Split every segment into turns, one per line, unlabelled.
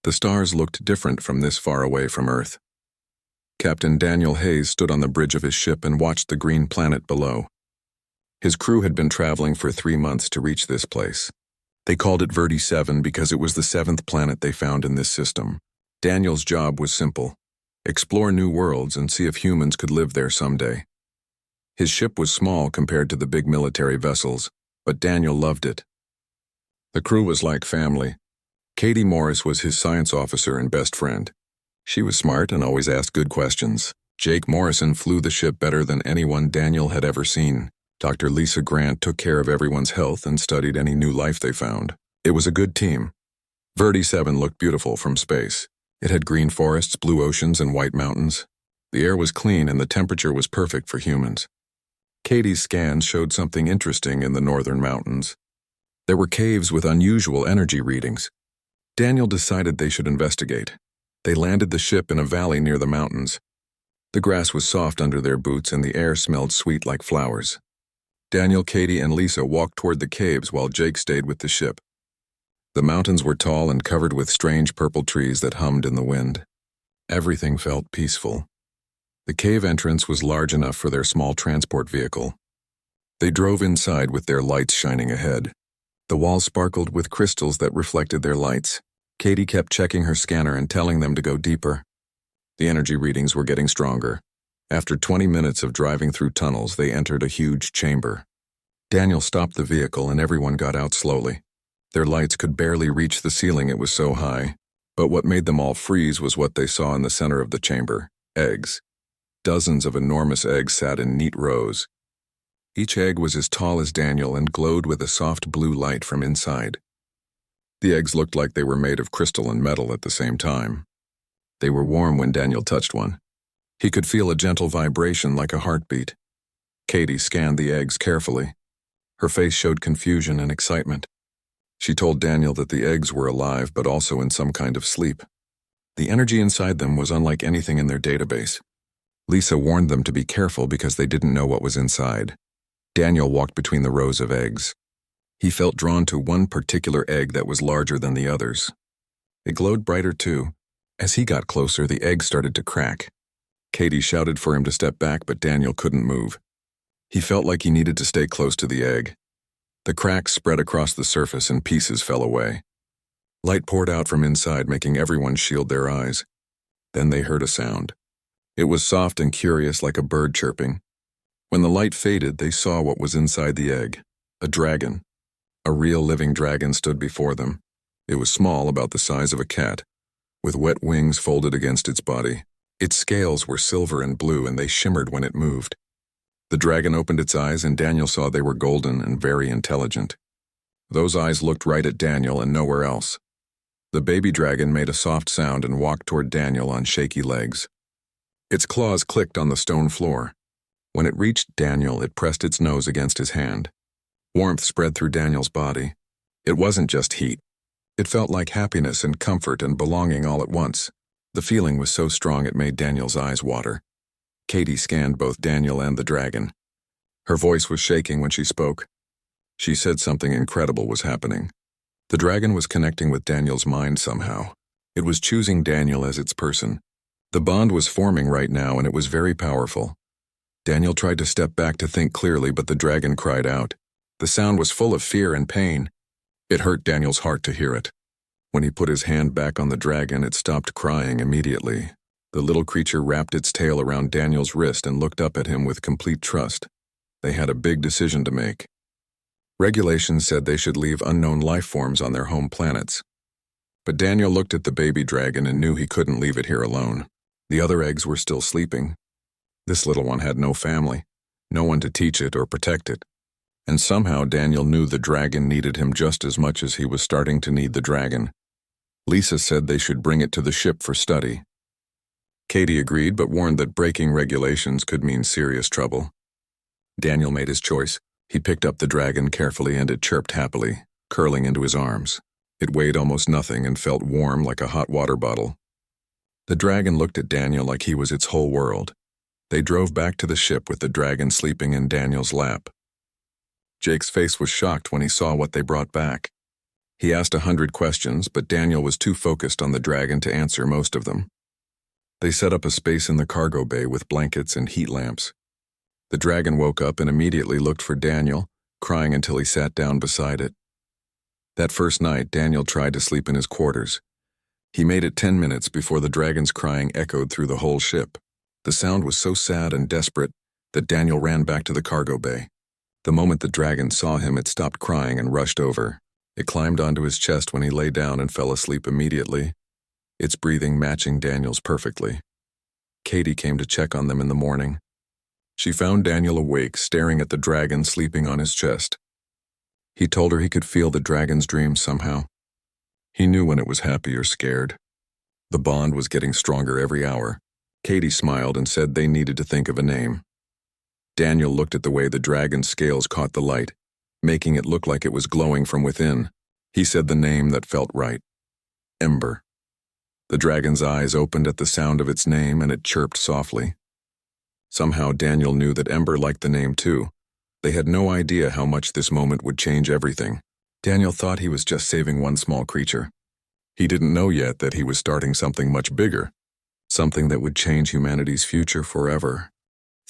The stars looked different from this far away from Earth. Captain Daniel Hayes stood on the bridge of his ship and watched the green planet below. His crew had been traveling for 3 months to reach this place. They called it Verdi 7 because it was the 7th planet they found in this system. Daniel's job was simple: explore new worlds and see if humans could live there someday. His ship was small compared to the big military vessels, but Daniel loved it. The crew was like family. Katie Morris was his science officer and best friend. She was smart and always asked good questions. Jake Morrison flew the ship better than anyone Daniel had ever seen. Dr. Lisa Grant took care of everyone's health and studied any new life they found. It was a good team. Verdi 7 looked beautiful from space. It had green forests, blue oceans, and white mountains. The air was clean and the temperature was perfect for humans. Katie's scans showed something interesting in the northern mountains. There were caves with unusual energy readings. Daniel decided they should investigate. They landed the ship in a valley near the mountains. The grass was soft under their boots and the air smelled sweet like flowers. Daniel, Katie, and Lisa walked toward the caves while Jake stayed with the ship. The mountains were tall and covered with strange purple trees that hummed in the wind. Everything felt peaceful. The cave entrance was large enough for their small transport vehicle. They drove inside with their lights shining ahead. The walls sparkled with crystals that reflected their lights. Katie kept checking her scanner and telling them to go deeper. The energy readings were getting stronger. After 20 minutes of driving through tunnels, they entered a huge chamber. Daniel stopped the vehicle and everyone got out slowly. Their lights could barely reach the ceiling, it was so high. But what made them all freeze was what they saw in the center of the chamber: eggs. Dozens of enormous eggs sat in neat rows. Each egg was as tall as Daniel and glowed with a soft blue light from inside. The eggs looked like they were made of crystal and metal at the same time. They were warm when Daniel touched one. He could feel a gentle vibration like a heartbeat. Katie scanned the eggs carefully. Her face showed confusion and excitement. She told Daniel that the eggs were alive but also in some kind of sleep. The energy inside them was unlike anything in their database. Lisa warned them to be careful because they didn't know what was inside. Daniel walked between the rows of eggs. He felt drawn to one particular egg that was larger than the others. It glowed brighter too. As he got closer, the egg started to crack. Katie shouted for him to step back, but Daniel couldn't move. He felt like he needed to stay close to the egg. The cracks spread across the surface and pieces fell away. Light poured out from inside, making everyone shield their eyes. Then they heard a sound. It was soft and curious, like a bird chirping. When the light faded, they saw what was inside the egg: a dragon. A real living dragon stood before them. It was small, about the size of a cat, with wet wings folded against its body. Its scales were silver and blue, and they shimmered when it moved. The dragon opened its eyes, and Daniel saw they were golden and very intelligent. Those eyes looked right at Daniel and nowhere else. The baby dragon made a soft sound and walked toward Daniel on shaky legs. Its claws clicked on the stone floor. When it reached Daniel, it pressed its nose against his hand. Warmth spread through Daniel's body. It wasn't just heat. It felt like happiness and comfort and belonging all at once. The feeling was so strong it made Daniel's eyes water. Katie scanned both Daniel and the dragon. Her voice was shaking when she spoke. She said something incredible was happening. The dragon was connecting with Daniel's mind somehow. It was choosing Daniel as its person. The bond was forming right now, and it was very powerful. Daniel tried to step back to think clearly, but the dragon cried out. The sound was full of fear and pain. It hurt Daniel's heart to hear it. When he put his hand back on the dragon, it stopped crying immediately. The little creature wrapped its tail around Daniel's wrist and looked up at him with complete trust. They had a big decision to make. Regulations said they should leave unknown life forms on their home planets. But Daniel looked at the baby dragon and knew he couldn't leave it here alone. The other eggs were still sleeping. This little one had no family, no one to teach it or protect it. And somehow Daniel knew the dragon needed him just as much as he was starting to need the dragon. Lisa said they should bring it to the ship for study. Katie agreed, but warned that breaking regulations could mean serious trouble. Daniel made his choice. He picked up the dragon carefully and it chirped happily, curling into his arms. It weighed almost nothing and felt warm like a hot water bottle. The dragon looked at Daniel like he was its whole world. They drove back to the ship with the dragon sleeping in Daniel's lap. Jake's face was shocked when he saw what they brought back. He asked 100 questions, but Daniel was too focused on the Dragon to answer most of them. They set up a space in the cargo bay with blankets and heat lamps. The Dragon woke up and immediately looked for Daniel, crying until he sat down beside it. That first night, Daniel tried to sleep in his quarters. He made it 10 minutes before the Dragon's crying echoed through the whole ship. The sound was so sad and desperate that Daniel ran back to the cargo bay. The moment the Dragon saw him, it stopped crying and rushed over. It climbed onto his chest when he lay down and fell asleep immediately, its breathing matching Daniel's perfectly. Katie came to check on them in the morning. She found Daniel awake, staring at the Dragon sleeping on his chest. He told her he could feel the Dragon's dreams somehow. He knew when it was happy or scared. The bond was getting stronger every hour. Katie smiled and said they needed to think of a name. Daniel looked at the way the Dragon's scales caught the light, making it look like it was glowing from within. He said the name that felt right. Ember. The Dragon's eyes opened at the sound of its name and it chirped softly. Somehow Daniel knew that Ember liked the name too. They had no idea how much this moment would change everything. Daniel thought he was just saving one small creature. He didn't know yet that he was starting something much bigger, something that would change humanity's future forever.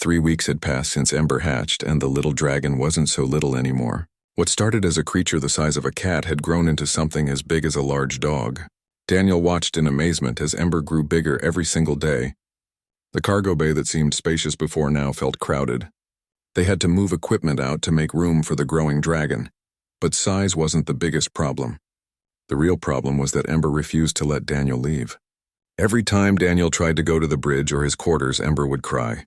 3 weeks had passed since Ember hatched, and the little Dragon wasn't so little anymore. What started as a creature the size of a cat had grown into something as big as a large dog. Daniel watched in amazement as Ember grew bigger every single day. The cargo bay that seemed spacious before now felt crowded. They had to move equipment out to make room for the growing Dragon. But size wasn't the biggest problem. The real problem was that Ember refused to let Daniel leave. Every time Daniel tried to go to the bridge or his quarters, Ember would cry.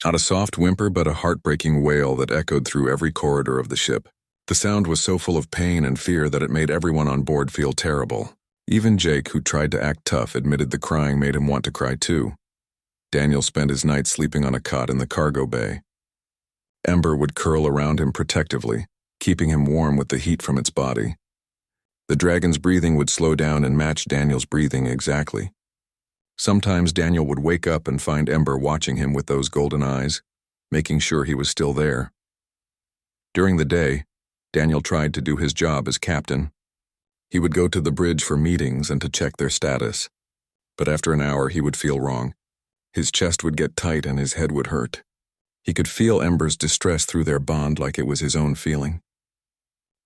Not a soft whimper, but a heartbreaking wail that echoed through every corridor of the ship. The sound was so full of pain and fear that it made everyone on board feel terrible. Even Jake, who tried to act tough, admitted the crying made him want to cry too. Daniel spent his nights sleeping on a cot in the cargo bay. Ember would curl around him protectively, keeping him warm with the heat from its body. The Dragon's breathing would slow down and match Daniel's breathing exactly. Sometimes Daniel would wake up and find Ember watching him with those golden eyes, making sure he was still there. During the day, Daniel tried to do his job as captain. He would go to the bridge for meetings and to check their status. But after an hour, he would feel wrong. His chest would get tight and his head would hurt. He could feel Ember's distress through their bond like it was his own feeling.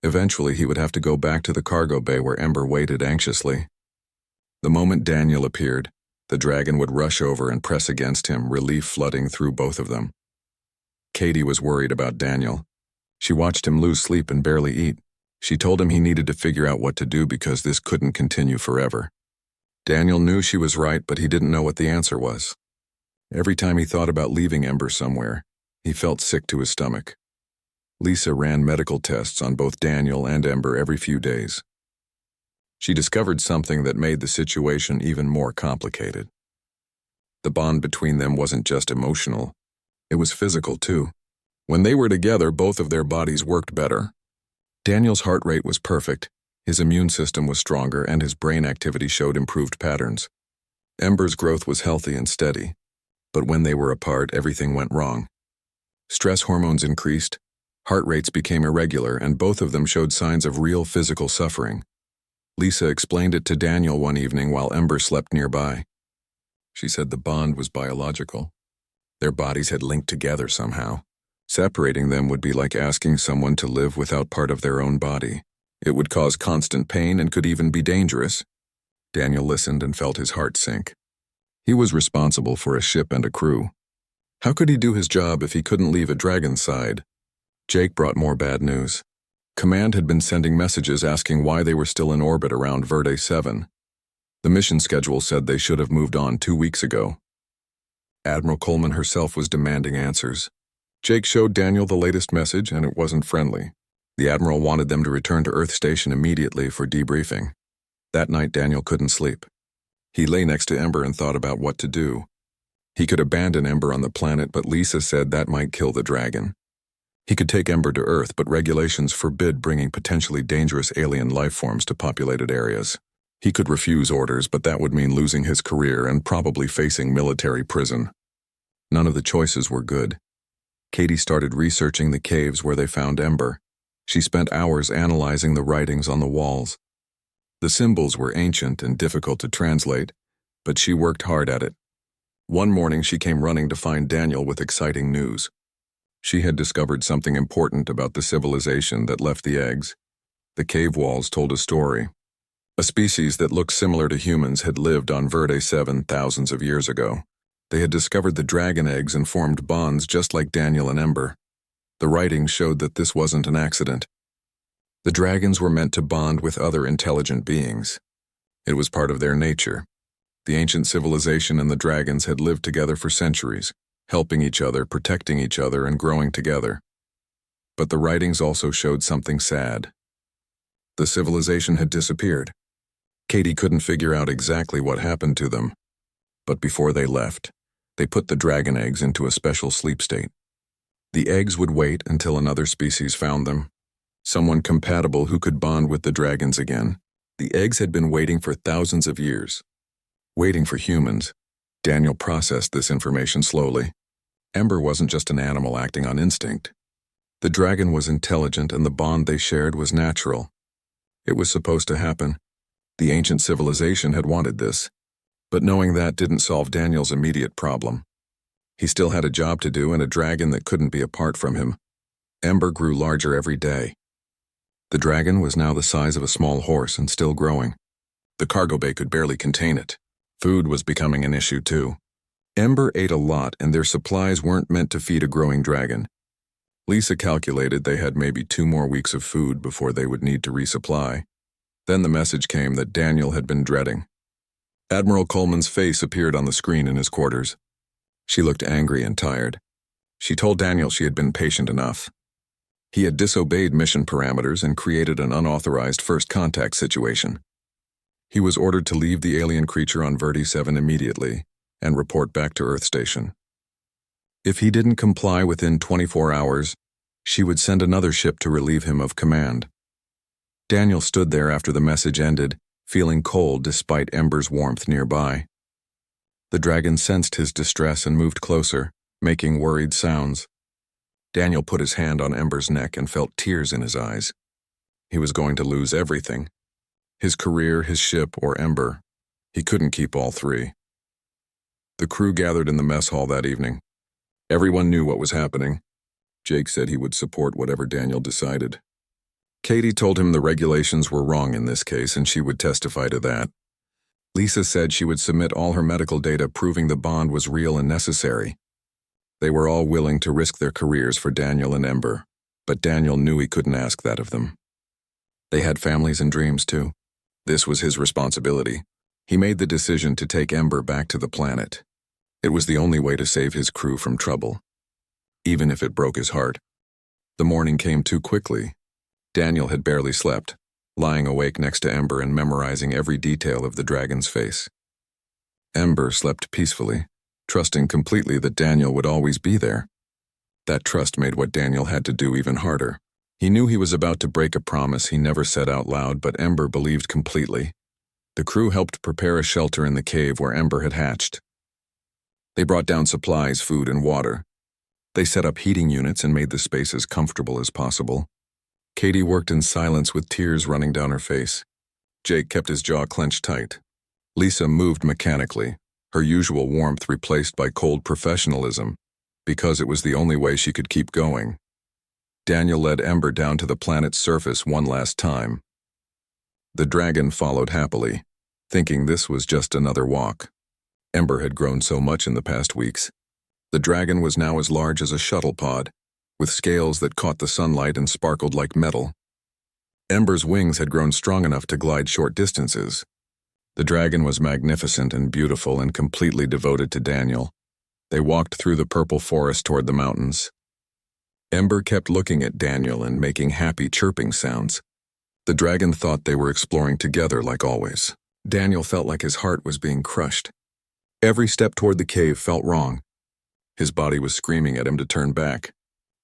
Eventually, he would have to go back to the cargo bay where Ember waited anxiously. The moment Daniel appeared, the Dragon would rush over and press against him, relief flooding through both of them. Katie was worried about Daniel. She watched him lose sleep and barely eat. She told him he needed to figure out what to do because this couldn't continue forever. Daniel knew she was right, but he didn't know what the answer was. Every time he thought about leaving Ember somewhere, he felt sick to his stomach. Lisa ran medical tests on both Daniel and Ember every few days. She discovered something that made the situation even more complicated. The bond between them wasn't just emotional, it was physical too. When they were together, both of their bodies worked better. Daniel's heart rate was perfect, his immune system was stronger, and his brain activity showed improved patterns. Ember's growth was healthy and steady, but when they were apart, everything went wrong. Stress hormones increased, heart rates became irregular, and both of them showed signs of real physical suffering. Lisa explained it to Daniel one evening while Ember slept nearby. She said the bond was biological. Their bodies had linked together somehow. Separating them would be like asking someone to live without part of their own body. It would cause constant pain and could even be dangerous. Daniel listened and felt his heart sink. He was responsible for a ship and a crew. How could he do his job if he couldn't leave a Dragon's side? Jake brought more bad news. Command had been sending messages asking why they were still in orbit around Verde 7. The mission schedule said they should have moved on 2 weeks ago. Admiral Coleman herself was demanding answers. Jake showed Daniel the latest message, and it wasn't friendly. The Admiral wanted them to return to Earth Station immediately for debriefing. That night, Daniel couldn't sleep. He lay next to Ember and thought about what to do. He could abandon Ember on the planet, but Lisa said that might kill the Dragon. He could take Ember to Earth, but regulations forbid bringing potentially dangerous alien life forms to populated areas. He could refuse orders, but that would mean losing his career and probably facing military prison. None of the choices were good. Katie started researching the caves where they found Ember. She spent hours analyzing the writings on the walls, The symbols were ancient and difficult to translate, but she worked hard at it. One morning she came running to find Daniel with exciting news. She had discovered something important about the civilization that left the eggs. The cave walls told a story. A species that looked similar to humans had lived on Verde 7 thousands of years ago. They had discovered the dragon eggs and formed bonds just like Daniel and Ember. The writing showed that this wasn't an accident. The dragons were meant to bond with other intelligent beings. It was part of their nature. The ancient civilization and the dragons had lived together for centuries, helping each other, protecting each other, and growing together. But the writings also showed something sad. The civilization had disappeared. Katie couldn't figure out exactly what happened to them. But before they left, they put the dragon eggs into a special sleep state. The eggs would wait until another species found them, someone compatible who could bond with the dragons again. The eggs had been waiting for thousands of years. Waiting for humans. Daniel processed this information slowly. Ember wasn't just an animal acting on instinct. The dragon was intelligent and the bond they shared was natural. It was supposed to happen. The ancient civilization had wanted this. But knowing that didn't solve Daniel's immediate problem. He still had a job to do and a dragon that couldn't be apart from him. Ember grew larger every day. The dragon was now the size of a small horse and still growing. The cargo bay could barely contain it. Food was becoming an issue too. Ember ate a lot and their supplies weren't meant to feed a growing dragon. Lisa calculated they had maybe 2 more weeks of food before they would need to resupply. Then the message came that Daniel had been dreading. Admiral Coleman's face appeared on the screen in his quarters. She looked angry and tired. She told Daniel she had been patient enough. He had disobeyed mission parameters and created an unauthorized first contact situation. He was ordered to leave the alien creature on Verde 7 immediately and report back to Earth Station. If he didn't comply within 24 hours, she would send another ship to relieve him of command. Daniel stood there after the message ended, feeling cold despite Ember's warmth nearby. The dragon sensed his distress and moved closer, making worried sounds. Daniel put his hand on Ember's neck and felt tears in his eyes. He was going to lose everything. His career, his ship, or Ember. He couldn't keep all three. The crew gathered in the mess hall that evening. Everyone knew what was happening. Jake said he would support whatever Daniel decided. Katie told him the regulations were wrong in this case and she would testify to that. Lisa said she would submit all her medical data proving the bond was real and necessary. They were all willing to risk their careers for Daniel and Ember, but Daniel knew he couldn't ask that of them. They had families and dreams too. This was his responsibility. He made the decision to take Ember back to the planet. It was the only way to save his crew from trouble, even if it broke his heart. The morning came too quickly. Daniel had barely slept, lying awake next to Ember and memorizing every detail of the dragon's face. Ember slept peacefully, trusting completely that Daniel would always be there. That trust made what Daniel had to do even harder. He knew he was about to break a promise he never said out loud, but Ember believed completely. The crew helped prepare a shelter in the cave where Ember had hatched. They brought down supplies, food, and water. They set up heating units and made the space as comfortable as possible. Katie worked in silence with tears running down her face. Jake kept his jaw clenched tight. Lisa moved mechanically, her usual warmth replaced by cold professionalism, because it was the only way she could keep going. Daniel led Ember down to the planet's surface one last time. The dragon followed happily, thinking this was just another walk. Ember had grown so much in the past weeks. The dragon was now as large as a shuttle pod, with scales that caught the sunlight and sparkled like metal. Ember's wings had grown strong enough to glide short distances. The dragon was magnificent and beautiful and completely devoted to Daniel. They walked through the purple forest toward the mountains. Ember kept looking at Daniel and making happy chirping sounds. The dragon thought they were exploring together like always. Daniel felt like his heart was being crushed. Every step toward the cave felt wrong. His body was screaming at him to turn back.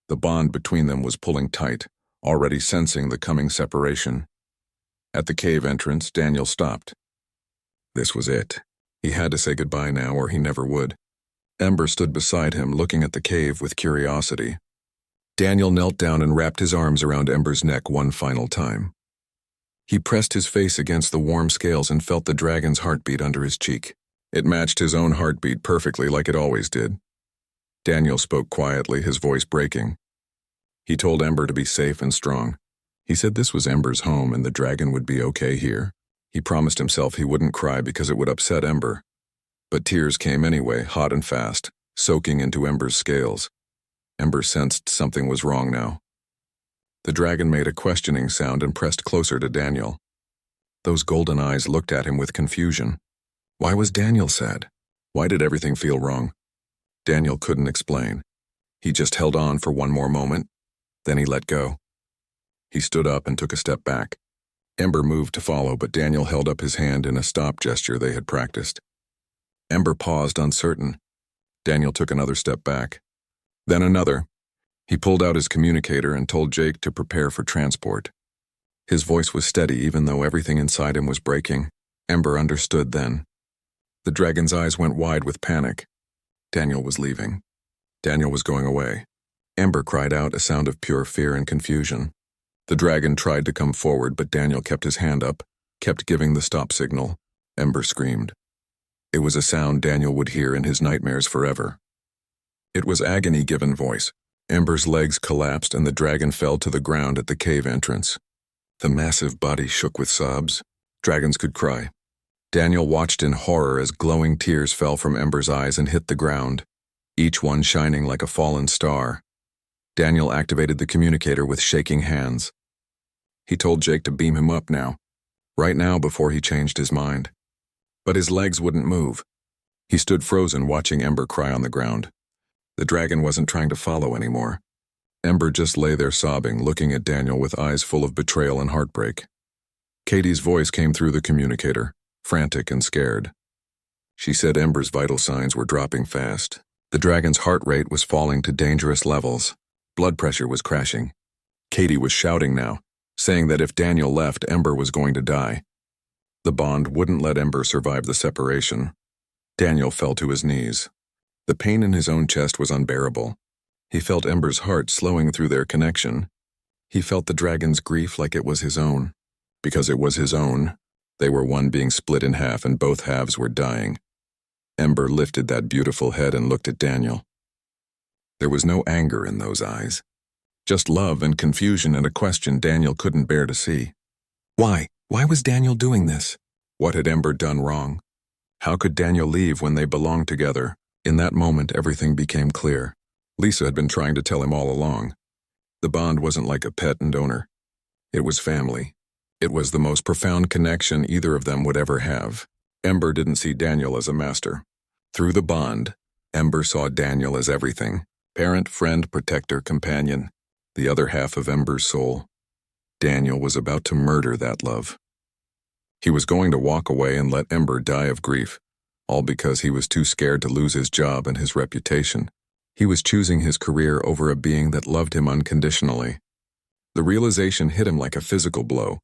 The bond between them was pulling tight, already sensing the coming separation. At the cave entrance, Daniel stopped. This was it. He had to say goodbye now or he never would. Ember stood beside him, looking at the cave with curiosity. Daniel knelt down and wrapped his arms around Ember's neck one final time. He pressed his face against the warm scales and felt the dragon's heartbeat under his cheek. It matched his own heartbeat perfectly like it always did. Daniel spoke quietly, his voice breaking. He told Ember to be safe and strong. He said this was Ember's home and the dragon would be okay here. He promised himself he wouldn't cry because it would upset Ember. But tears came anyway, hot and fast, soaking into Ember's scales. Ember sensed something was wrong now. The dragon made a questioning sound and pressed closer to Daniel. Those golden eyes looked at him with confusion. Why was Daniel sad? Why did everything feel wrong? Daniel couldn't explain. He just held on for one more moment. Then he let go. He stood up and took a step back. Ember moved to follow, but Daniel held up his hand in a stop gesture they had practiced. Ember paused, uncertain. Daniel took another step back. Then another. He pulled out his communicator and told Jake to prepare for transport. His voice was steady even though everything inside him was breaking. Ember understood then. The dragon's eyes went wide with panic. Daniel was leaving. Daniel was going away. Ember cried out, a sound of pure fear and confusion. The dragon tried to come forward, but Daniel kept his hand up, kept giving the stop signal. Ember screamed. It was a sound Daniel would hear in his nightmares forever. It was agony-given voice. Ember's legs collapsed and the dragon fell to the ground at the cave entrance. The massive body shook with sobs. Dragons could cry. Daniel watched in horror as glowing tears fell from Ember's eyes and hit the ground, each one shining like a fallen star. Daniel activated the communicator with shaking hands. He told Jake to beam him up now, right now before he changed his mind. But his legs wouldn't move. He stood frozen watching Ember cry on the ground. The dragon wasn't trying to follow anymore. Ember just lay there sobbing, looking at Daniel with eyes full of betrayal and heartbreak. Katie's voice came through the communicator, frantic and scared. She said Ember's vital signs were dropping fast. The dragon's heart rate was falling to dangerous levels. Blood pressure was crashing. Katie was shouting now, saying that if Daniel left, Ember was going to die. The bond wouldn't let Ember survive the separation. Daniel fell to his knees. The pain in his own chest was unbearable. He felt Ember's heart slowing through their connection. He felt the dragon's grief like it was his own. Because it was his own, they were one being split in half and both halves were dying. Ember lifted that beautiful head and looked at Daniel. There was no anger in those eyes. Just love and confusion and a question Daniel couldn't bear to see. Why? Why was Daniel doing this? What had Ember done wrong? How could Daniel leave when they belonged together? In that moment, everything became clear. Lisa had been trying to tell him all along. The bond wasn't like a pet and owner. It was family. It was the most profound connection either of them would ever have. Ember didn't see Daniel as a master. Through the bond, Ember saw Daniel as everything. Parent, friend, protector, companion. The other half of Ember's soul. Daniel was about to murder that love. He was going to walk away and let Ember die of grief, all because he was too scared to lose his job and his reputation. He was choosing his career over a being that loved him unconditionally. The realization hit him like a physical blow.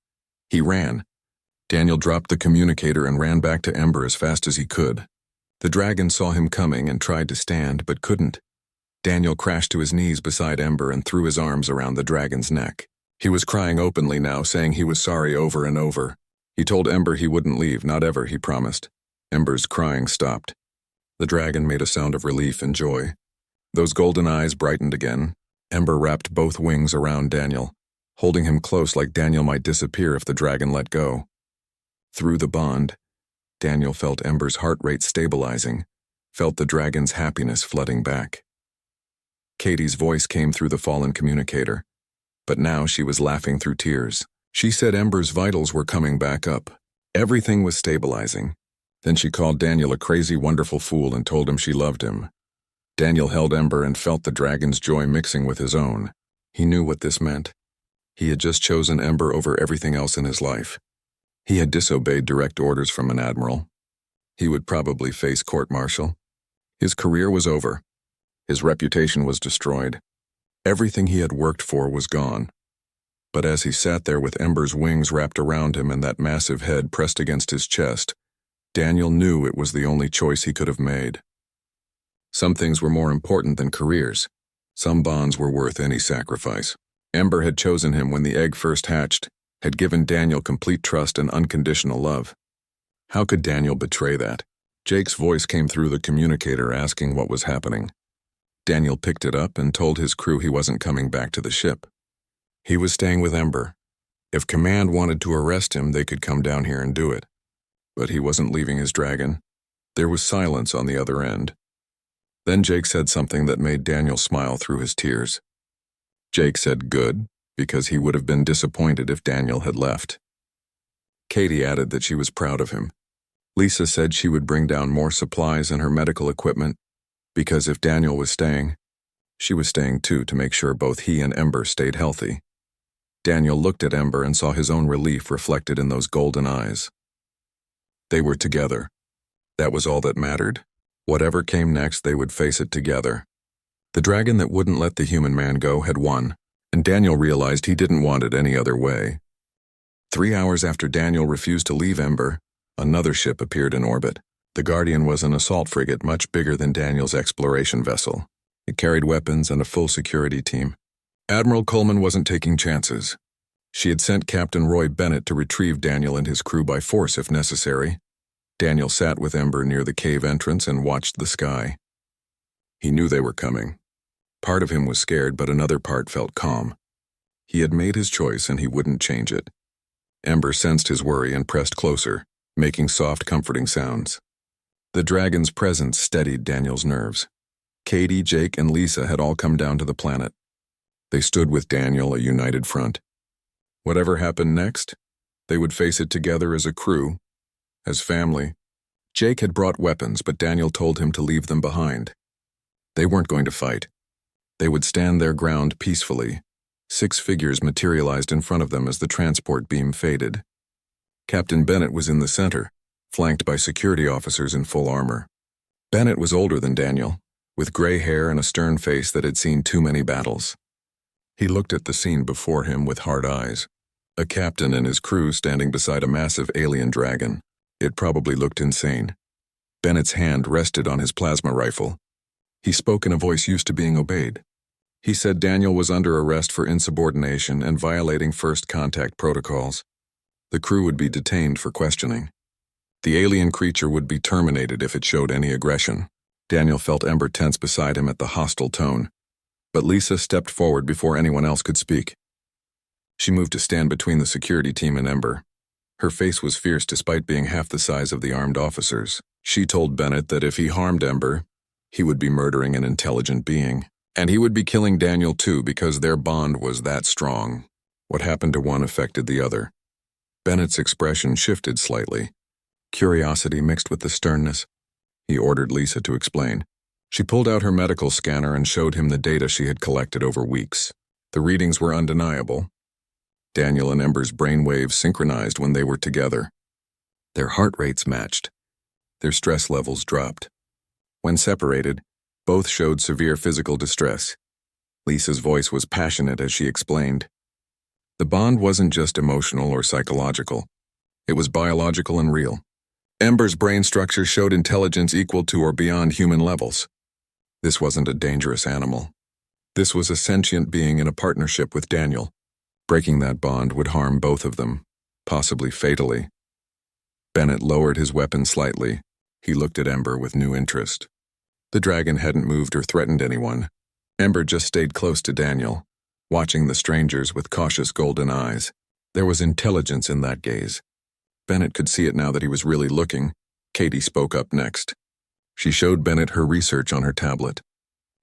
He ran. Daniel dropped the communicator and ran back to Ember as fast as he could. The dragon saw him coming and tried to stand, but couldn't. Daniel crashed to his knees beside Ember and threw his arms around the dragon's neck. He was crying openly now, saying he was sorry over and over. He told Ember he wouldn't leave, not ever, he promised. Ember's crying stopped. The dragon made a sound of relief and joy. Those golden eyes brightened again. Ember wrapped both wings around Daniel, holding him close like Daniel might disappear if the dragon let go. Through the bond, Daniel felt Ember's heart rate stabilizing, felt the dragon's happiness flooding back. Katie's voice came through the fallen communicator, but now she was laughing through tears. She said Ember's vitals were coming back up. Everything was stabilizing. Then she called Daniel a crazy, wonderful fool and told him she loved him. Daniel held Ember and felt the dragon's joy mixing with his own. He knew what this meant. He had just chosen Ember over everything else in his life. He had disobeyed direct orders from an admiral. He would probably face court-martial. His career was over. His reputation was destroyed. Everything he had worked for was gone. But as he sat there with Ember's wings wrapped around him and that massive head pressed against his chest, Daniel knew it was the only choice he could have made. Some things were more important than careers. Some bonds were worth any sacrifice. Ember had chosen him when the egg first hatched. had given Daniel complete trust and unconditional love. How could Daniel betray that? Jake's voice came through the communicator asking what was happening. Daniel picked it up and told his crew he wasn't coming back to the ship. He was staying with Ember. If Command wanted to arrest him, they could come down here and do it. But he wasn't leaving his Dragon. There was silence on the other end. Then Jake said something that made Daniel smile through his tears. Jake said good, because he would have been disappointed if Daniel had left. Katie added that she was proud of him. Lisa said she would bring down more supplies and her medical equipment, because if Daniel was staying, she was staying too to make sure both he and Ember stayed healthy. Daniel looked at Ember and saw his own relief reflected in those golden eyes. They were together. That was all that mattered. Whatever came next, they would face it together. The dragon that wouldn't let the human man go had won, and Daniel realized he didn't want it any other way. 3 hours after Daniel refused to leave Ember, another ship appeared in orbit. The Guardian was an assault frigate much bigger than Daniel's exploration vessel. It carried weapons and a full security team. Admiral Coleman wasn't taking chances. She had sent Captain Roy Bennett to retrieve Daniel and his crew by force if necessary. Daniel sat with Ember near the cave entrance and watched the sky. He knew they were coming. Part of him was scared, but another part felt calm. He had made his choice and he wouldn't change it. Ember sensed his worry and pressed closer, making soft, comforting sounds. The dragon's presence steadied Daniel's nerves. Katie, Jake, and Lisa had all come down to the planet. They stood with Daniel, a united front. Whatever happened next, they would face it together as a crew, as family. Jake had brought weapons, but Daniel told him to leave them behind. They weren't going to fight. They would stand their ground peacefully. 6 figures materialized in front of them as the transport beam faded. Captain Bennett was in the center, flanked by security officers in full armor. Bennett was older than Daniel, with gray hair and a stern face that had seen too many battles. He looked at the scene before him with hard eyes. A captain and his crew standing beside a massive alien dragon. It probably looked insane. Bennett's hand rested on his plasma rifle. He spoke in a voice used to being obeyed. He said Daniel was under arrest for insubordination and violating first contact protocols. The crew would be detained for questioning. The alien creature would be terminated if it showed any aggression. Daniel felt Ember tense beside him at the hostile tone. But Lisa stepped forward before anyone else could speak. She moved to stand between the security team and Ember. Her face was fierce despite being half the size of the armed officers. She told Bennett that if he harmed Ember, he would be murdering an intelligent being. And he would be killing Daniel too because their bond was that strong. What happened to one affected the other. Bennett's expression shifted slightly. Curiosity mixed with the sternness. He ordered Lisa to explain. She pulled out her medical scanner and showed him the data she had collected over weeks. The readings were undeniable. Daniel and Ember's brainwaves synchronized when they were together. Their heart rates matched. Their stress levels dropped. When separated, both showed severe physical distress. Lisa's voice was passionate as she explained. The bond wasn't just emotional or psychological. It was biological and real. Ember's brain structure showed intelligence equal to or beyond human levels. This wasn't a dangerous animal. This was a sentient being in a partnership with Daniel. Breaking that bond would harm both of them, possibly fatally. Bennett lowered his weapon slightly. He looked at Ember with new interest. The dragon hadn't moved or threatened anyone. Ember just stayed close to Daniel, watching the strangers with cautious golden eyes. There was intelligence in that gaze. Bennett could see it now that he was really looking. Katie spoke up next. She showed Bennett her research on her tablet.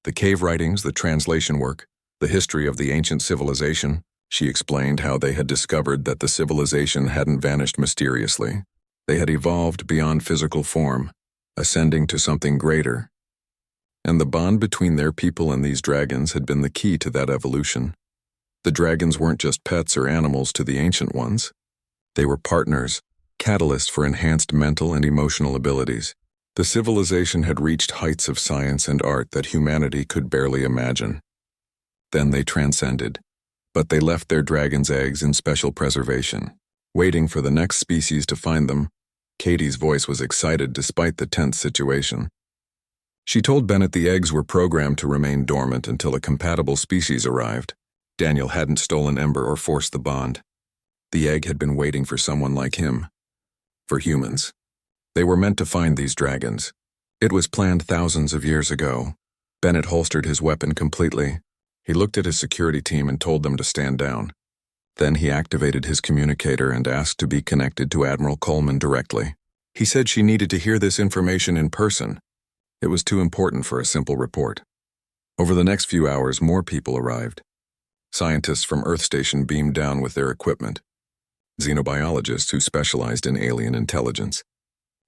The cave writings, the translation work, the history of the ancient civilization. She explained how they had discovered that the civilization hadn't vanished mysteriously. They had evolved beyond physical form, ascending to something greater. And the bond between their people and these dragons had been the key to that evolution. The dragons weren't just pets or animals to the ancient ones. They were partners, catalysts for enhanced mental and emotional abilities. The civilization had reached heights of science and art that humanity could barely imagine. Then they transcended, but they left their dragon's eggs in special preservation. Waiting for the next species to find them, Katie's voice was excited despite the tense situation. She told Bennett the eggs were programmed to remain dormant until a compatible species arrived. Daniel hadn't stolen Ember or forced the bond. The egg had been waiting for someone like him. For humans. They were meant to find these dragons. It was planned thousands of years ago. Bennett holstered his weapon completely. He looked at his security team and told them to stand down. Then he activated his communicator and asked to be connected to Admiral Coleman directly. He said she needed to hear this information in person. It was too important for a simple report. Over the next few hours, more people arrived. Scientists from Earth Station beamed down with their equipment. Xenobiologists who specialized in alien intelligence.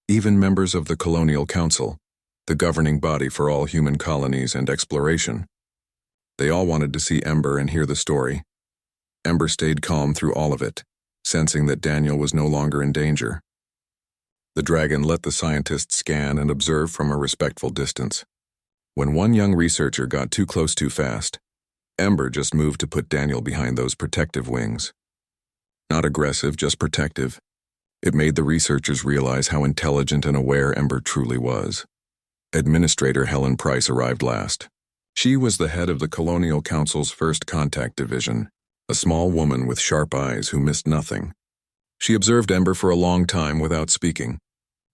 Even members of the Colonial Council, the governing body for all human colonies and exploration. They all wanted to see Ember and hear the story. Ember stayed calm through all of it, sensing that Daniel was no longer in danger. The Dragon let the scientists scan and observe from a respectful distance. When one young researcher got too close too fast, Ember just moved to put Daniel behind those protective wings. Not aggressive, just protective. It made the researchers realize how intelligent and aware Ember truly was. Administrator Helen Price arrived last. She was the head of the Colonial Council's First Contact Division, a small woman with sharp eyes who missed nothing. She observed Ember for a long time without speaking.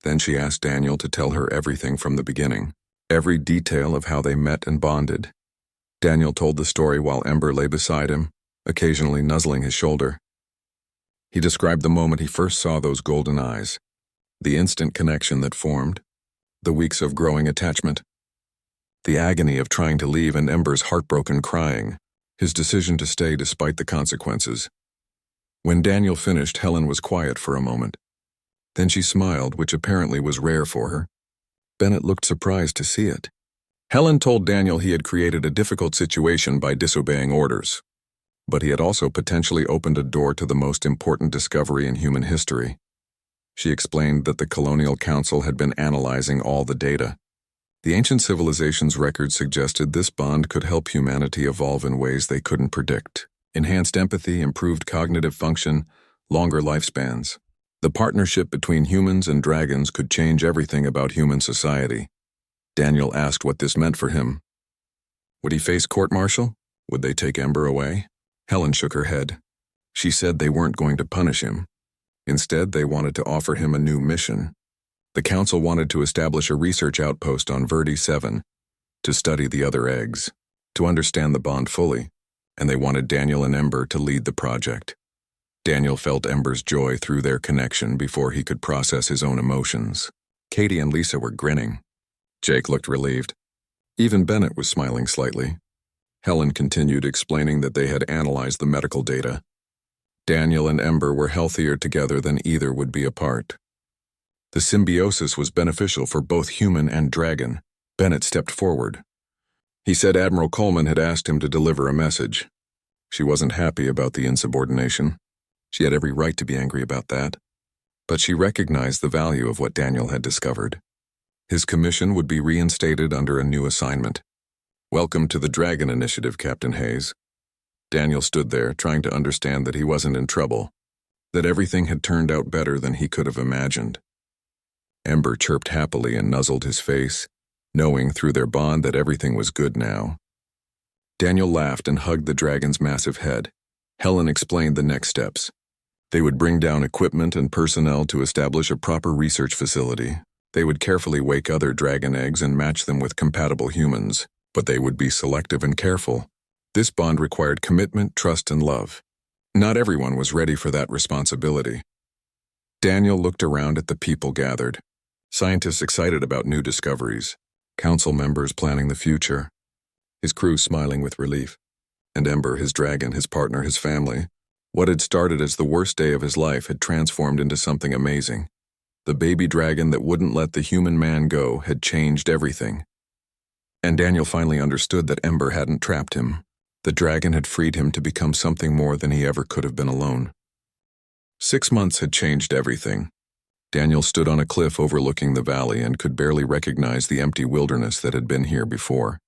Then she asked Daniel to tell her everything from the beginning, every detail of how they met and bonded. Daniel told the story while Ember lay beside him, occasionally nuzzling his shoulder. He described the moment he first saw those golden eyes, the instant connection that formed, the weeks of growing attachment, the agony of trying to leave and Ember's heartbroken crying, his decision to stay despite the consequences. When Daniel finished, Helen was quiet for a moment. Then she smiled, which apparently was rare for her. Bennett looked surprised to see it. Helen told Daniel he had created a difficult situation by disobeying orders, but he had also potentially opened a door to the most important discovery in human history. She explained that the Colonial Council had been analyzing all the data. The ancient civilization's records suggested this bond could help humanity evolve in ways they couldn't predict. Enhanced empathy, improved cognitive function, longer lifespans. The partnership between humans and dragons could change everything about human society. Daniel asked what this meant for him. Would he face court-martial? Would they take Ember away? Helen shook her head. She said they weren't going to punish him. Instead, they wanted to offer him a new mission. The council wanted to establish a research outpost on Verde 7 to study the other eggs, to understand the bond fully, and they wanted Daniel and Ember to lead the project. Daniel felt Ember's joy through their connection before he could process his own emotions. Katie and Lisa were grinning. Jake looked relieved. Even Bennett was smiling slightly. Helen continued explaining that they had analyzed the medical data. Daniel and Ember were healthier together than either would be apart. The symbiosis was beneficial for both human and dragon. Bennett stepped forward. He said Admiral Coleman had asked him to deliver a message. She wasn't happy about the insubordination. She had every right to be angry about that. But she recognized the value of what Daniel had discovered. His commission would be reinstated under a new assignment. Welcome to the Dragon Initiative, Captain Hayes. Daniel stood there, trying to understand that he wasn't in trouble, that everything had turned out better than he could have imagined. Ember chirped happily and nuzzled his face, knowing through their bond that everything was good now. Daniel laughed and hugged the dragon's massive head. Helen explained the next steps. They would bring down equipment and personnel to establish a proper research facility. They would carefully wake other dragon eggs and match them with compatible humans, but they would be selective and careful. This bond required commitment, trust, and love. Not everyone was ready for that responsibility. Daniel looked around at the people gathered. Scientists excited about new discoveries, council members planning the future, his crew smiling with relief, and Ember, his dragon, his partner, his family. What had started as the worst day of his life had transformed into something amazing. The baby dragon that wouldn't let the human man go had changed everything. And Daniel finally understood that Ember hadn't trapped him. The dragon had freed him to become something more than he ever could have been alone. 6 months had changed everything. Daniel stood on a cliff overlooking the valley and could barely recognize the empty wilderness that had been here before.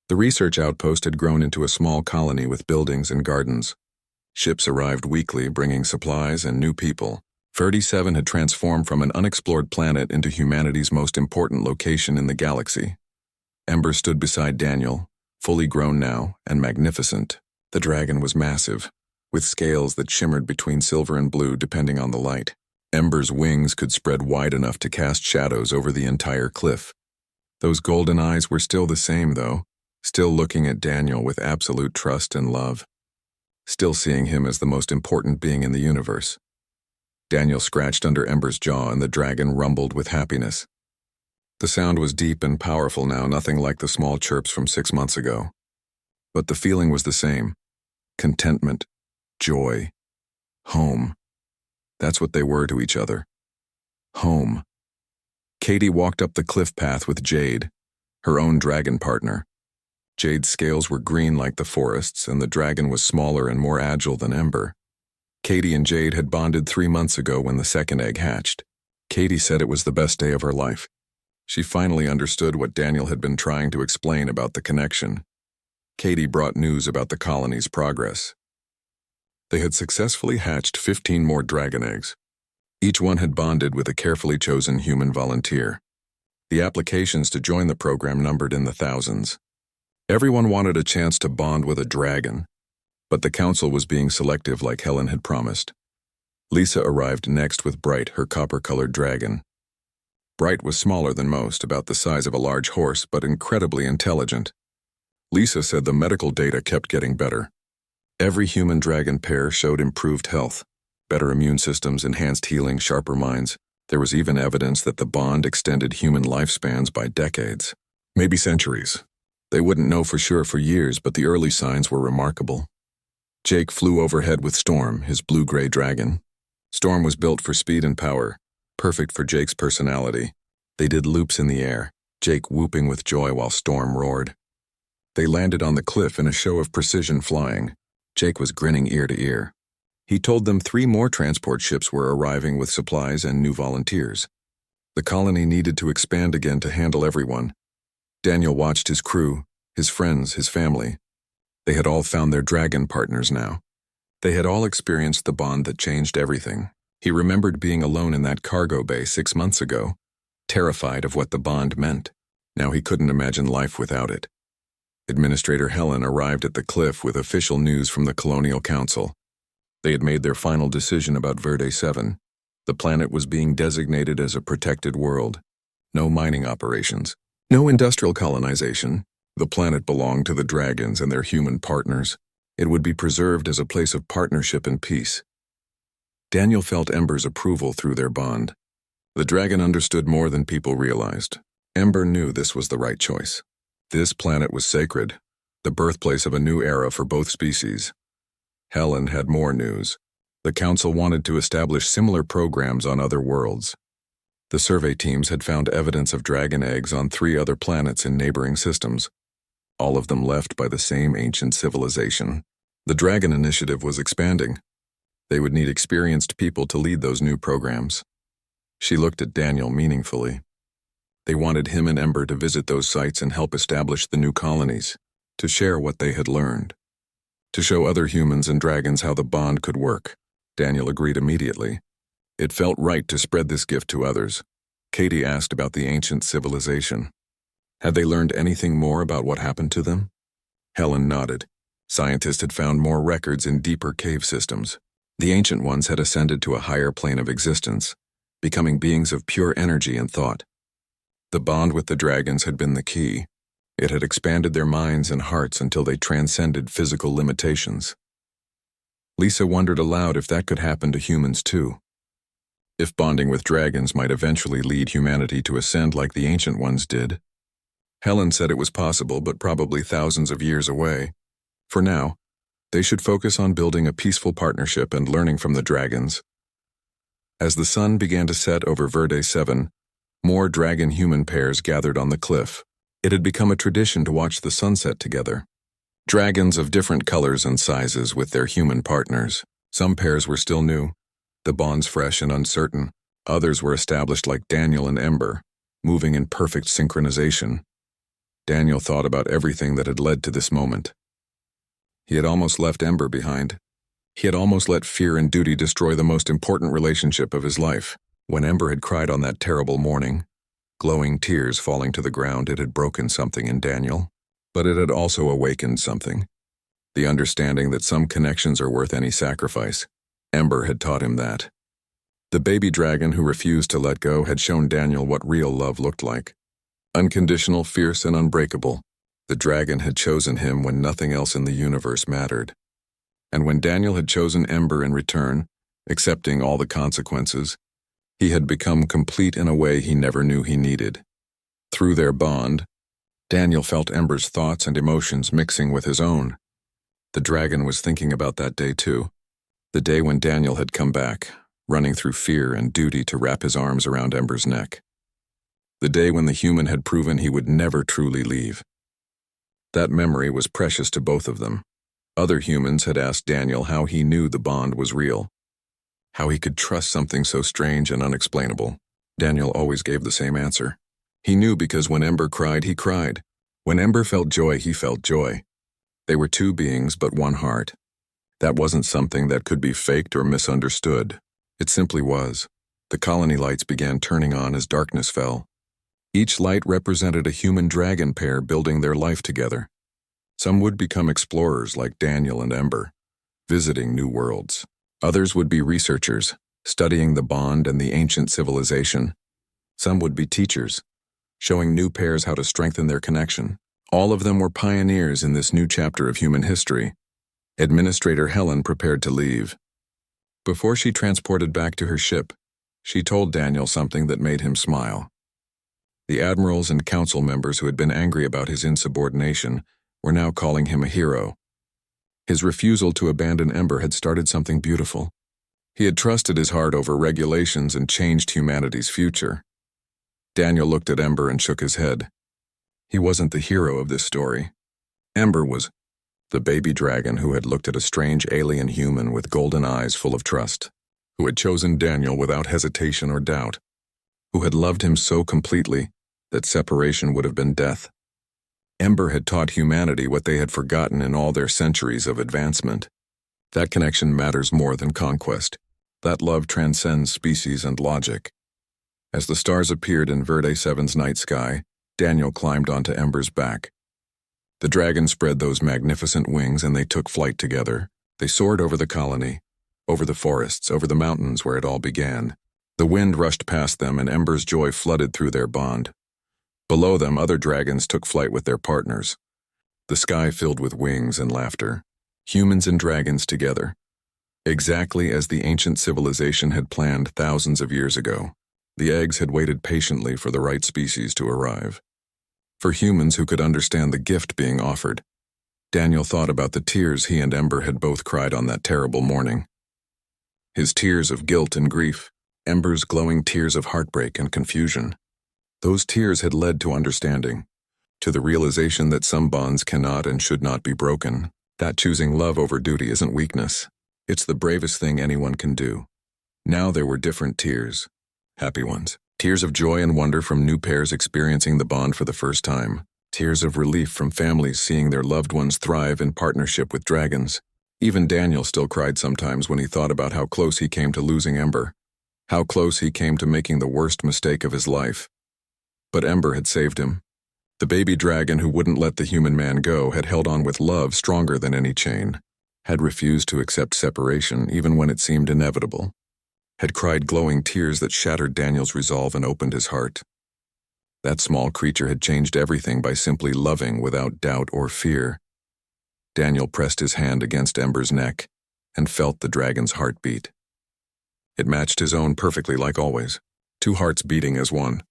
The research outpost had grown into a small colony with buildings and gardens. Ships arrived weekly, bringing supplies and new people. Verde 7 had transformed from an unexplored planet into humanity's most important location in the galaxy. Ember stood beside Daniel, fully grown now and magnificent. The dragon was massive, with scales that shimmered between silver and blue depending on the light. Ember's wings could spread wide enough to cast shadows over the entire cliff. Those golden eyes were still the same, though, still looking at Daniel with absolute trust and love, still seeing him as the most important being in the universe. Daniel scratched under Ember's jaw and the dragon rumbled with happiness. The sound was deep and powerful now, nothing like the small chirps from 6 months ago. But the feeling was the same. Contentment, joy, home. That's what they were to each other. Home. Katie walked up the cliff path with Jade, her own dragon partner. Jade's scales were green like the forests, and the dragon was smaller and more agile than Ember. Katie and Jade had bonded 3 months ago when the second egg hatched. Katie said it was the best day of her life. She finally understood what Daniel had been trying to explain about the connection. Katie brought news about the colony's progress. They had successfully hatched 15 more dragon eggs. Each one had bonded with a carefully chosen human volunteer. The applications to join the program numbered in the thousands. Everyone wanted a chance to bond with a dragon, but the council was being selective like Helen had promised. Lisa arrived next with Bright, her copper-colored dragon. Bright was smaller than most, about the size of a large horse, but incredibly intelligent. Lisa said the medical data kept getting better. Every human dragon pair showed improved health, better immune systems, enhanced healing, sharper minds. There was even evidence that the bond extended human lifespans by decades, maybe centuries. They wouldn't know for sure for years, but the early signs were remarkable. Jake flew overhead with Storm, his blue-gray dragon. Storm was built for speed and power, perfect for Jake's personality. They did loops in the air, Jake whooping with joy while Storm roared. They landed on the cliff in a show of precision flying. Jake was grinning ear to ear. He told them 3 more transport ships were arriving with supplies and new volunteers. The colony needed to expand again to handle everyone. Daniel watched his crew, his friends, his family. They had all found their dragon partners now. They had all experienced the bond that changed everything. He remembered being alone in that cargo bay 6 months ago, terrified of what the bond meant. Now he couldn't imagine life without it. Administrator Helen arrived at the cliff with official news from the Colonial Council. They had made their final decision about Verde 7. The planet was being designated as a protected world. No mining operations. No industrial colonization. The planet belonged to the dragons and their human partners. It would be preserved as a place of partnership and peace. Daniel felt Ember's approval through their bond. The dragon understood more than people realized. Ember knew this was the right choice. This planet was sacred, the birthplace of a new era for both species. Helen had more news. The council wanted to establish similar programs on other worlds. The survey teams had found evidence of dragon eggs on 3 other planets in neighboring systems, all of them left by the same ancient civilization. The Dragon Initiative was expanding. They would need experienced people to lead those new programs. She looked at Daniel meaningfully. They wanted him and Ember to visit those sites and help establish the new colonies, to share what they had learned, to show other humans and dragons how the bond could work. Daniel agreed immediately. It felt right to spread this gift to others. Katie asked about the ancient civilization. Had they learned anything more about what happened to them? Helen nodded. Scientists had found more records in deeper cave systems. The ancient ones had ascended to a higher plane of existence, becoming beings of pure energy and thought. The bond with the dragons had been the key. It had expanded their minds and hearts until they transcended physical limitations. Lisa wondered aloud if that could happen to humans too. If bonding with dragons might eventually lead humanity to ascend like the ancient ones did. Helen said it was possible, but probably thousands of years away. For now, they should focus on building a peaceful partnership and learning from the dragons. As the sun began to set over Verde 7, more dragon-human pairs gathered on the cliff. It had become a tradition to watch the sunset together. Dragons of different colors and sizes with their human partners. Some pairs were still new, the bonds fresh and uncertain. Others were established like Daniel and Ember, moving in perfect synchronization. Daniel thought about everything that had led to this moment. He had almost left Ember behind. He had almost let fear and duty destroy the most important relationship of his life. When Ember had cried on that terrible morning, glowing tears falling to the ground, it had broken something in Daniel, but it had also awakened something. the understanding that some connections are worth any sacrifice. Ember had taught him that. The baby dragon who refused to let go had shown Daniel what real love looked like. Unconditional, fierce, and unbreakable. The dragon had chosen him when nothing else in the universe mattered. And when Daniel had chosen Ember in return, accepting all the consequences, he had become complete in a way he never knew he needed. Through their bond, Daniel felt Ember's thoughts and emotions mixing with his own. The dragon was thinking about that day too. The day when Daniel had come back, running through fear and duty to wrap his arms around Ember's neck. The day when the human had proven he would never truly leave. That memory was precious to both of them. Other humans had asked Daniel how he knew the bond was real, how he could trust something so strange and unexplainable. Daniel always gave the same answer. He knew because when Ember cried, he cried. When Ember felt joy, he felt joy. They were two beings but one heart. That wasn't something that could be faked or misunderstood. It simply was. The colony lights began turning on as darkness fell. Each light represented a human dragon pair building their life together. Some would become explorers like Daniel and Ember, visiting new worlds. Others would be researchers, studying the bond and the ancient civilization. Some would be teachers, showing new pairs how to strengthen their connection. All of them were pioneers in this new chapter of human history. Administrator Helen prepared to leave. Before she transported back to her ship, she told Daniel something that made him smile. The admirals and council members who had been angry about his insubordination were now calling him a hero. His refusal to abandon Ember had started something beautiful. He had trusted his heart over regulations and changed humanity's future. Daniel looked at Ember and shook his head. He wasn't the hero of this story. Ember was the baby dragon who had looked at a strange alien human with golden eyes full of trust, who had chosen Daniel without hesitation or doubt, who had loved him so completely that separation would have been death. Ember had taught humanity what they had forgotten in all their centuries of advancement. That connection matters more than conquest. That love transcends species and logic. As the stars appeared in Verde 7's night sky, Daniel climbed onto Ember's back. The dragon spread those magnificent wings and they took flight together. They soared over the colony, over the forests, over the mountains where it all began. The wind rushed past them and Ember's joy flooded through their bond. Below them, other dragons took flight with their partners. The sky filled with wings and laughter. Humans and dragons together. Exactly as the ancient civilization had planned thousands of years ago. The eggs had waited patiently for the right species to arrive. For humans who could understand the gift being offered. Daniel thought about the tears he and Ember had both cried on that terrible morning. His tears of guilt and grief, Ember's glowing tears of heartbreak and confusion. Those tears had led to understanding, to the realization that some bonds cannot and should not be broken, that choosing love over duty isn't weakness. It's the bravest thing anyone can do. Now there were different tears. Happy ones. Tears of joy and wonder from new pairs experiencing the bond for the first time. Tears of relief from families seeing their loved ones thrive in partnership with dragons. Even Daniel still cried sometimes when he thought about how close he came to losing Ember. How close he came to making the worst mistake of his life. But Ember had saved him. The baby dragon who wouldn't let the human man go had held on with love stronger than any chain. Had refused to accept separation even when it seemed inevitable. Had cried glowing tears that shattered Daniel's resolve and opened his heart. That small creature had changed everything by simply loving without doubt or fear. Daniel pressed his hand against Ember's neck and felt the dragon's heartbeat. It matched his own perfectly like always, two hearts beating as one.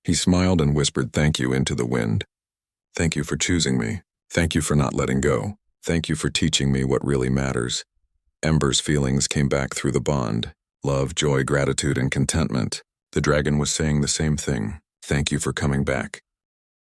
He smiled and whispered thank you into the wind. Thank you for choosing me. Thank you for not letting go. Thank you for teaching me what really matters. Ember's feelings came back through the bond. Love, joy, gratitude, and contentment. The dragon was saying the same thing. Thank you for coming back.